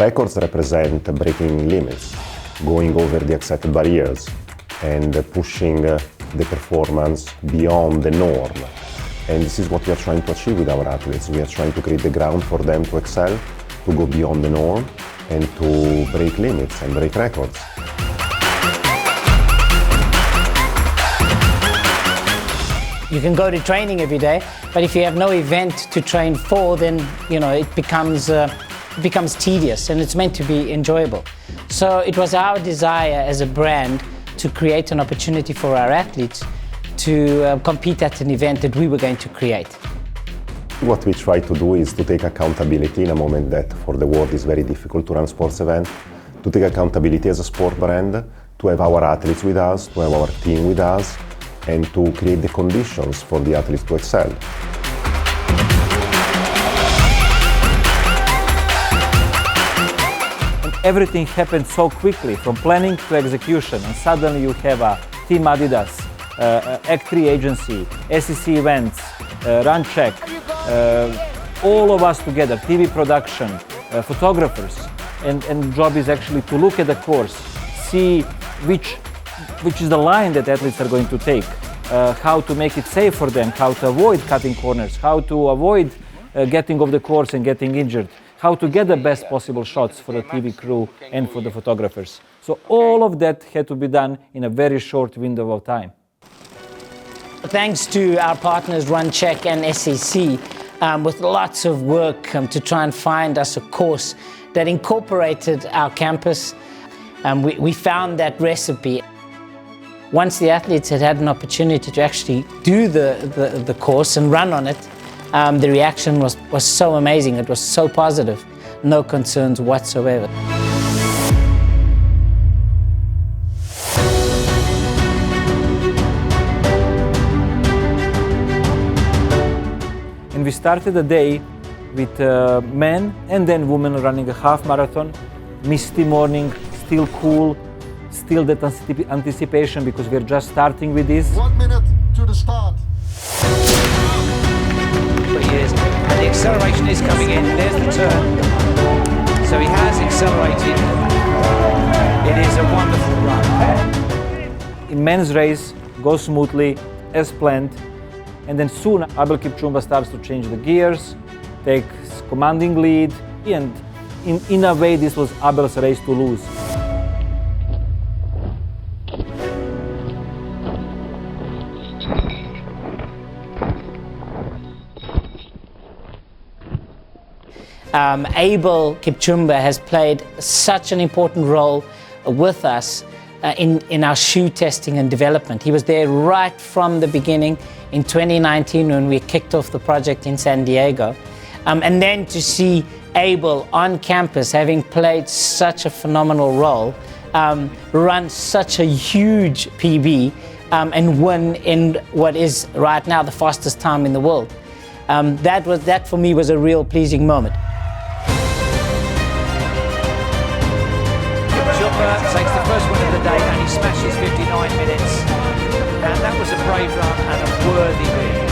Records represent breaking limits, going over the accepted barriers, and pushing the performance beyond the norm. And this is what we are trying to achieve with our athletes. We are trying to create the ground for them to excel, to go beyond the norm, and to break limits and break records. You can go to training every day, but if you have no event to train for, then it becomes tedious, and it's meant to be enjoyable. So it was our desire as a brand to create an opportunity for our athletes to compete at an event that we were going to create. What we try to do is to take accountability in a moment that for the world is very difficult to run sports events, to take accountability as a sport brand, to have our athletes with us, to have our team with us, and to create the conditions for the athletes to excel. And everything happened so quickly, from planning to execution, and suddenly you have a Team Adidas, Act 3 agency, SEC events, Run Check, all of us together, TV production, photographers, and the job is actually to look at the course, see which is the line that athletes are going to take, how to make it safe for them, how to avoid cutting corners, how to avoid getting off the course and getting injured, how to get the best possible shots for the TV crew and for the photographers. So all of that had to be done in a very short window of time. Thanks to our partners Run Check and SEC, with lots of work to try and find us a course that incorporated our campus, we found that recipe. Once the athletes had had an opportunity to actually do the course and run on it, the reaction was so amazing. It was so positive, no concerns whatsoever. And we started the day with men and then women running a half marathon, misty morning, still cool, still that anticipation because we're just starting with this. 1 minute to the start. And the acceleration is coming in. There's the turn. So he has accelerated. It is a wonderful run. In men's race, goes smoothly as planned, and then soon Abel Kipchumba starts to change the gears, takes commanding lead, and in a way this was Abel's race to lose. Abel Kipchumba has played such an important role with us in our shoe testing and development. He was there right from the beginning in 2019 when we kicked off the project in San Diego. And then to see Abel on campus having played such a phenomenal role, run such a huge PB and win in what is right now the fastest time in the world. That for me was a real pleasing moment. Takes the first one of the day and he smashes 59 minutes. And that was a brave run and a worthy win.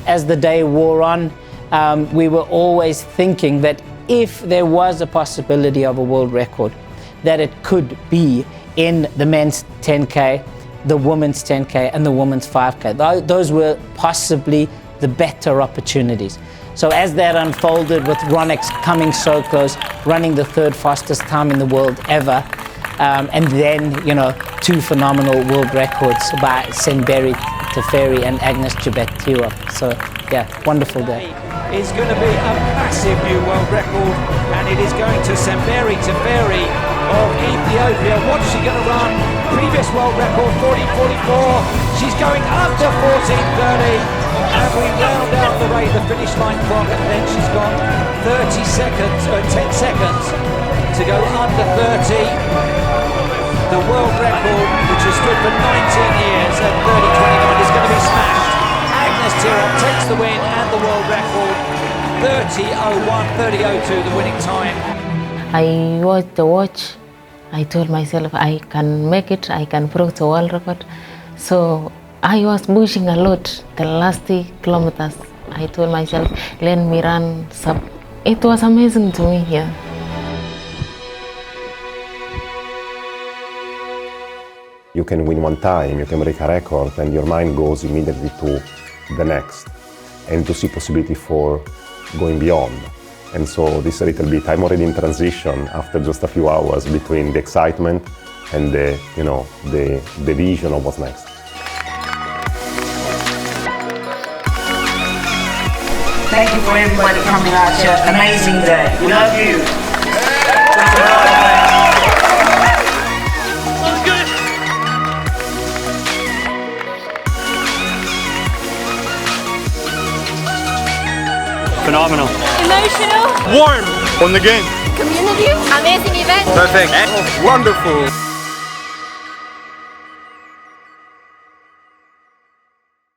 As the day wore on, we were always thinking that if there was a possibility of a world record, that it could be in the men's 10K, the women's 10K, and the women's 5K. Those were possibly the better opportunities. So as that unfolded with Ronix coming so close, running the third fastest time in the world ever, and then, two phenomenal world records by Senberi Teferi and Agnes Jebet-Tirop. So, yeah, wonderful day. It's going to be a massive new world record, and it is going to Senberi Teferi of Ethiopia. What's she going to run? Previous world record, 40.44. She's going under 14.30. And we round out the finish line clock, and then she's got 30 seconds, or 10 seconds to go under 30. The world record, which has stood for 19 years at 30.29, is going to be smashed. Adizero takes the win and the world record. 30.01, 30.02, the winning time. I watched the watch. I told myself I can make it, I can break the world record. So I was pushing a lot the last 3 kilometers. I told myself, let me run sub. It was amazing to me here. You can win one time, you can break a record, and your mind goes immediately to the next, and to see possibility for going beyond. And so this a little bit, I'm already in transition after just a few hours between the excitement and the vision of what's next. Thank you for everybody coming out here. Amazing day. We love you. Phenomenal. Emotional. Warm. On the game. Community. Amazing event. Perfect. Wonderful.